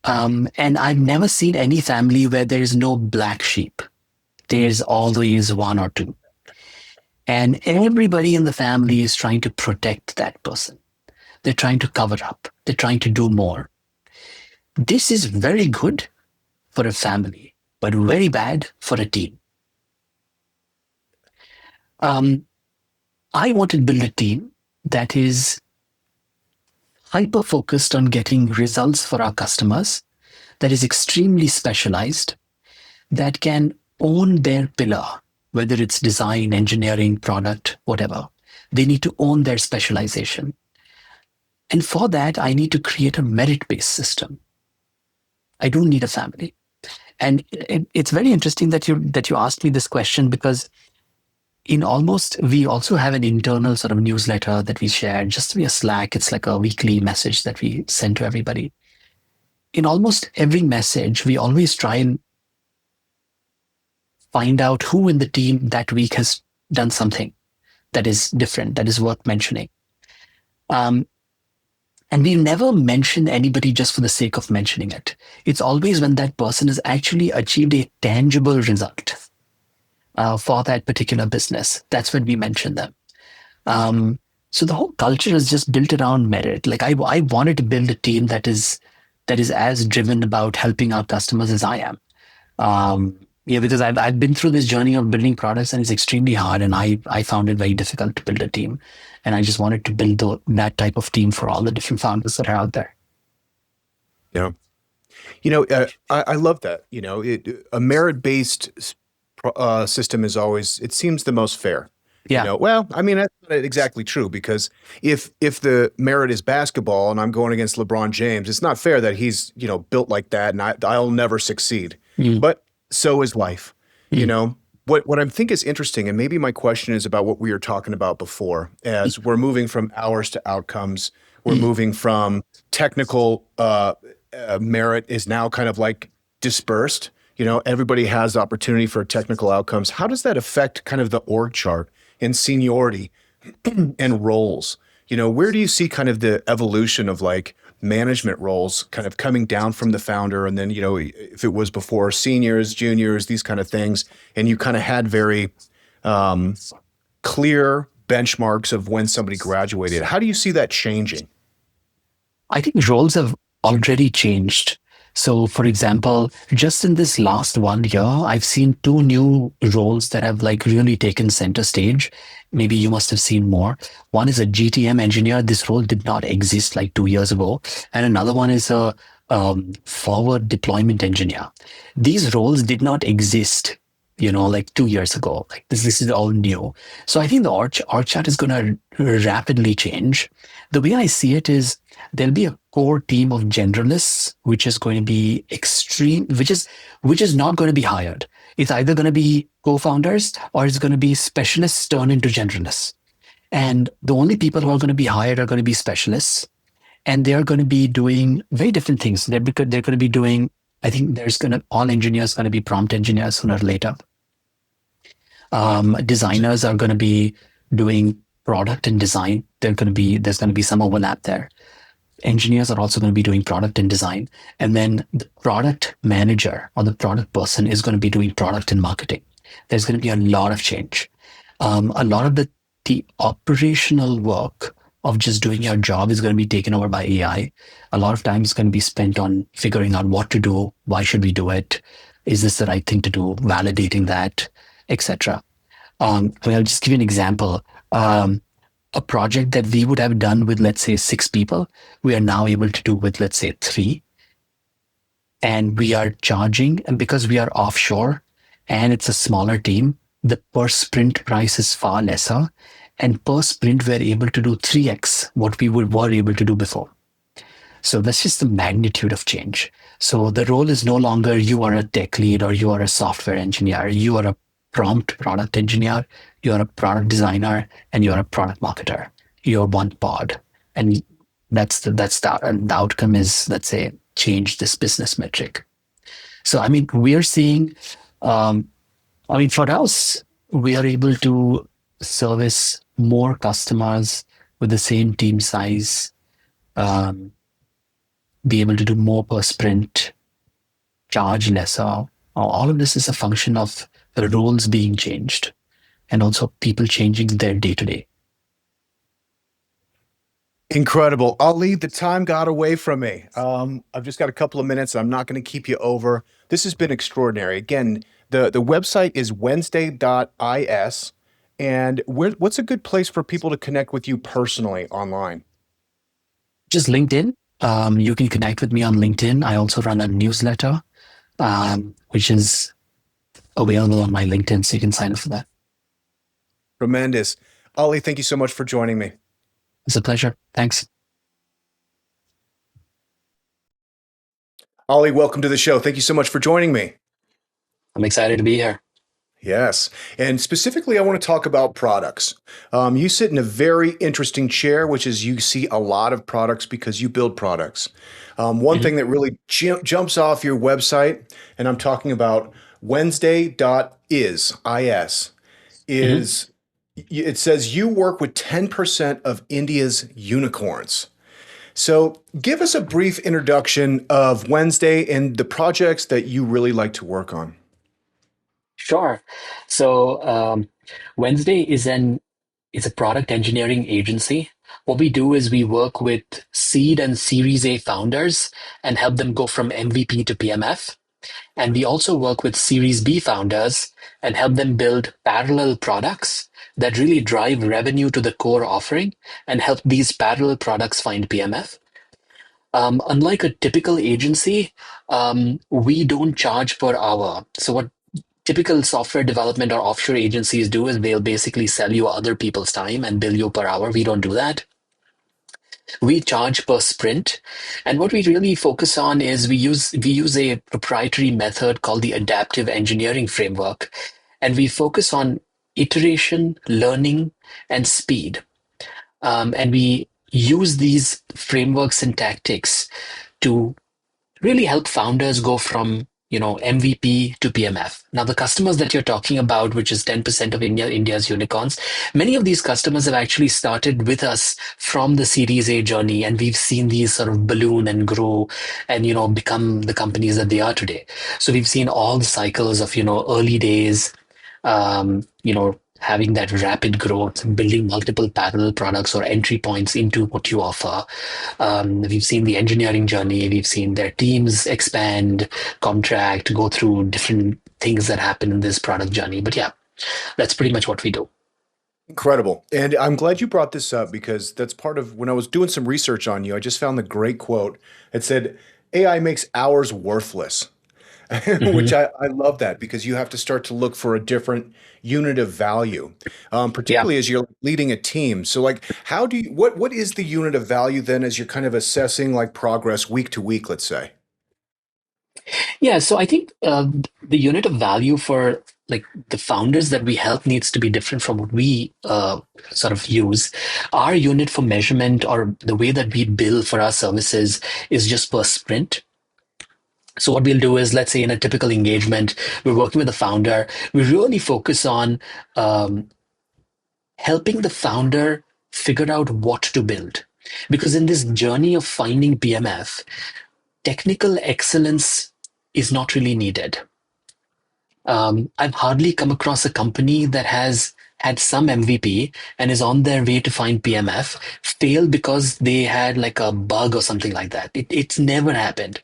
And I've never seen any family where there is no black sheep. There's always one or two. And everybody in the family is trying to protect that person. They're trying to cover up. They're trying to do more. This is very good for a family, but very bad for a team. I want to build a team that is hyper focused on getting results for our customers, that is extremely specialized, that can own their pillar, whether it's design, engineering, product, whatever. They need to own their specialization. And for that, I need to create a merit based system. I don't need a family. And it's very interesting that you asked me this question, because we also have an internal sort of newsletter that we share just via Slack. It's like a weekly message that we send to everybody. In almost every message, we always try and find out who in the team that week has done something that is different, that is worth mentioning. And we never mention anybody just for the sake of mentioning it. It's always when that person has actually achieved a tangible result for that particular business. That's when we mention them. So the whole culture is just built around merit. Like I wanted to build a team that is as driven about helping our customers as I am. Because I've been through this journey of building products, and it's extremely hard, and I found it very difficult to build a team, and I just wanted to build that type of team for all the different founders that are out there. Yeah. I love that. A merit-based system is always, it seems the most fair. Yeah. Well, I mean, that's not exactly true, because if the merit is basketball and I'm going against LeBron James, it's not fair that he's, built like that and I'll never succeed. Mm. But so is life. Mm. What I think is interesting, and maybe my question is about what we were talking about before, as we're moving from hours to outcomes, we're moving from technical merit is now kind of like dispersed. Everybody has the opportunity for technical outcomes. How does that affect kind of the org chart and seniority and roles? Where do you see kind of the evolution of like management roles kind of coming down from the founder? And then, if it was before seniors, juniors, these kind of things, and you kind of had very clear benchmarks of when somebody graduated. How do you see that changing? I think roles have already changed. So, for example, just in this last 1 year, I've seen two new roles that have like really taken center stage. Maybe you must have seen more. One is a GTM engineer. This role did not exist like 2 years ago. And another one is a forward deployment engineer. These roles did not exist, like 2 years ago. Like this is all new. So I think the org chart is going to rapidly change. The way I see it is there'll be a core team of generalists, which is going to be extreme, which is not going to be hired. It's either going to be co-founders or it's going to be specialists turned into generalists. And the only people who are going to be hired are going to be specialists. And they're going to be doing very different things. They're going to be doing, I think all engineers going to be prompt engineers sooner or later. Designers are going to be doing product and design. There's going to be some overlap there. Engineers are also going to be doing product and design. And then the product manager or the product person is going to be doing product and marketing. There's going to be a lot of change. A lot of the operational work of just doing your job is going to be taken over by AI. A lot of time is going to be spent on figuring out what to do, why should we do it, is this the right thing to do, validating that, etc. I'll just give you an example. A project that we would have done with, let's say, 6 people, we are now able to do with, let's say, 3. And we are charging, and because we are offshore and it's a smaller team, the per sprint price is far lesser, and per sprint we're able to do 3x what were able to do before. So that's just the magnitude of change. So the role is no longer you are a tech lead or you are a software engineer. You are a prompt product engineer, you are a product designer, and you are a product marketer. You're one pod. And and the outcome is, let's say, change this business metric. So I mean, we're seeing um, I mean, for us, we are able to service more customers with the same team size, um, be able to do more per sprint, charge lesser. All of this is a function of the roles being changed and also people changing their day to day. Incredible. Ali, the time got away from me. I've just got a couple of minutes. I'm not going to keep you over. This has been extraordinary. Again, the website is wednesday.is. And what's a good place for people to connect with you personally online? Just LinkedIn. You can connect with me on LinkedIn. I also run a newsletter, which is available on my LinkedIn, so you can sign up for that. Tremendous. Ali, thank you so much for joining me. It's a pleasure. Thanks. Ali, welcome to the show. Thank you so much for joining me. I'm excited to be here. Yes. And specifically, I want to talk about products. You sit in a very interesting chair, which is you see a lot of products because you build products. One Mhm. thing that really jumps off your website, and I'm talking about Mhm. Wednesday.is, it says you work with 10% of India's unicorns. So give us a brief introduction of Wednesday and the projects that you really like to work on. Sure. So Wednesday is a product engineering agency. What we do is we work with seed and Series A founders and help them go from MVP to PMF. And we also work with Series B founders and help them build parallel products that really drive revenue to the core offering and help these parallel products find PMF. Unlike a typical agency, we don't charge per hour. So what typical software development or offshore agencies do is they'll basically sell you other people's time and bill you per hour. We don't do that. We charge per sprint. And what we really focus on is we use a proprietary method called the adaptive engineering framework. And we focus on iteration, learning, and speed. And we use these frameworks and tactics to really help founders go from MVP to PMF. Now, the customers that you're talking about, which is 10% of India's unicorns, many of these customers have actually started with us from the Series A journey, and we've seen these sort of balloon and grow and become the companies that they are today. So we've seen all the cycles of early days, having that rapid growth, building multiple parallel products or entry points into what you offer. We've seen the engineering journey. We've seen their teams expand, contract, go through different things that happen in this product journey. But yeah, that's pretty much what we do. Incredible. And I'm glad you brought this up because that's part of when I was doing some research on you, I just found the great quote. It said, AI makes hours worthless, which Hmm. I love that because you have to start to look for a different unit of value, Yeah. particularly as you're leading a team. So like, how do you, what is the unit of value then as you're kind of assessing like progress week to week, let's say? Yeah. So I think the unit of value for like the founders that we help needs to be different from what we sort of use. Our unit for measurement or the way that we bill for our services is just per sprint. So what we'll do is, let's say in a typical engagement, we're working with the founder. We really focus on um, helping the founder figure out what to build. Because in this journey of finding PMF, technical excellence is not really needed. I've hardly come across a company that has had some MVP and is on their way to find PMF, fail because they had like a bug or something like that. It's never happened.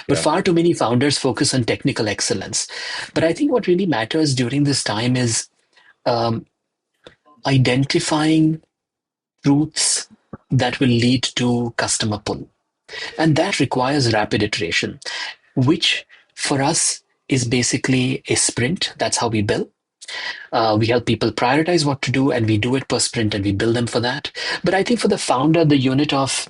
But Yeah. far too many founders focus on technical excellence. But I think what really matters during this time is um, identifying truths that will lead to customer pull. And that requires rapid iteration, which for us is basically a sprint. That's how we build. We help people prioritize what to do, and we do it per sprint, and we bill them for that. But I think for the founder, the unit of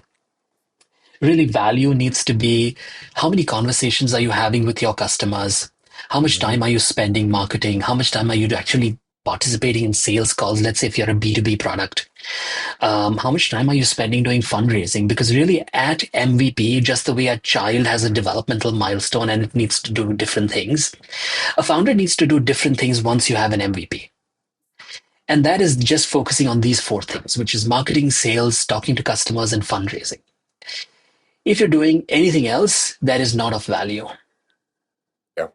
really value needs to be how many conversations are you having with your customers? How much Mm-hmm. time are you spending marketing? How much time are you actually participating in sales calls? Let's say if you're a B2B product, how much time are you spending doing fundraising? Because really, at MVP, just the way a child has a developmental milestone and it needs to do different things, a founder needs to do different things once you have an MVP. And that is just focusing on these four things, which is marketing, sales, talking to customers, and fundraising. If you're doing anything else, that is not of value. Yeah.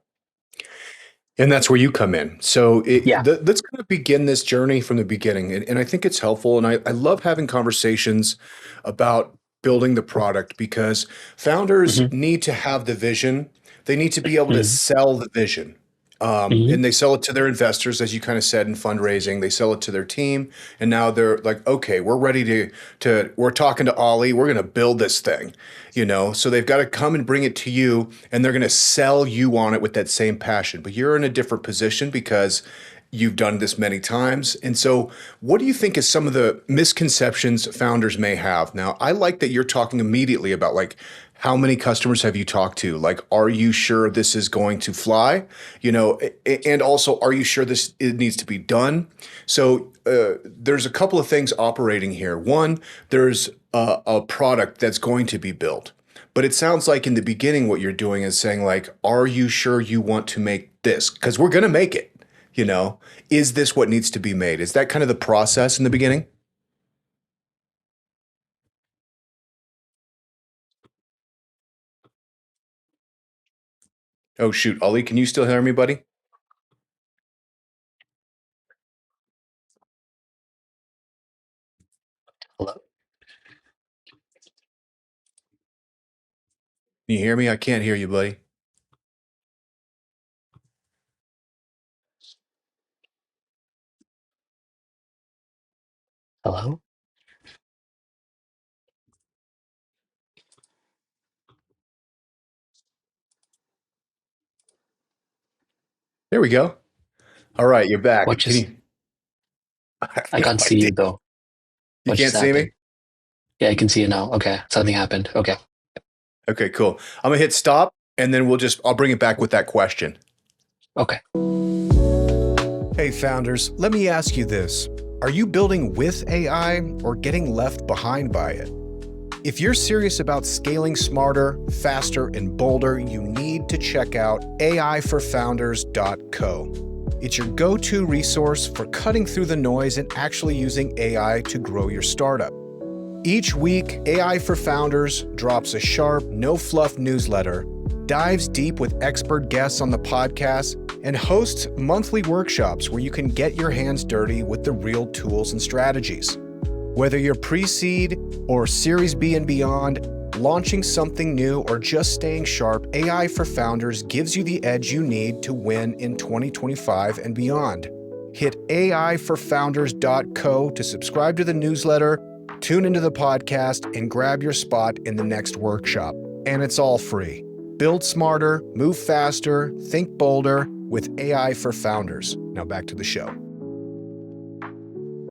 And that's where you come in. So Yeah. let's kind of begin this journey from the beginning. And I think it's helpful. And I love having conversations about building the product because founders Hmm. need to have the vision. They need to be able to Hmm. sell the vision. Hmm. And they sell it to their investors, as you kind of said in fundraising. They sell it to their team, and now they're like, okay, we're ready to we're talking to Ollie. We're going to build this thing, So they've got to come and bring it to you, and they're going to sell you on it with that same passion. But you're in a different position because you've done this many times. And so, what do you think is some of the misconceptions founders may have? Now, I like that you're talking immediately about like how many customers have you talked to? Like, are you sure this is going to fly? And also, are you sure it needs to be done? So, there's a couple of things operating here. One, there's a product that's going to be built. But it sounds like in the beginning, what you're doing is saying, like, are you sure you want to make this? Because we're going to make it. Is this what needs to be made? Is that kind of the process in the beginning? Oh, shoot. Ollie, can you still hear me, buddy? Can Hello? you hear me? I can't hear you, buddy. Hello? There we go. All right, you're What back. Can just, you? I have I no can't see idea. you though. You What just can't see happened? me? Yeah, I can see you now. Okay. Something happened. Okay. Okay, cool. I'm gonna hit stop and then I'll bring it back with that question. Okay. Hey, founders, let me ask you this. Are you building with AI or getting left behind by it? If you're serious about scaling smarter, faster, and bolder, you need to check out aiforfounders.co. It's your go-to resource for cutting through the noise and actually using AI to grow your startup. Each week, AI for Founders drops a sharp, no-fluff newsletter, dives deep with expert guests on the podcast, and hosts monthly workshops where you can get your hands dirty with the real tools and strategies. Whether you're pre-seed or Series B and beyond, launching something new, or just staying sharp, AI for Founders gives you the edge you need to win in 2025 and beyond. Hit aiforfounders.co to subscribe to the newsletter, tune into the podcast, and grab your spot in the next workshop. And it's all free. Build smarter, move faster, think bolder with AI for Founders. Now back to the show.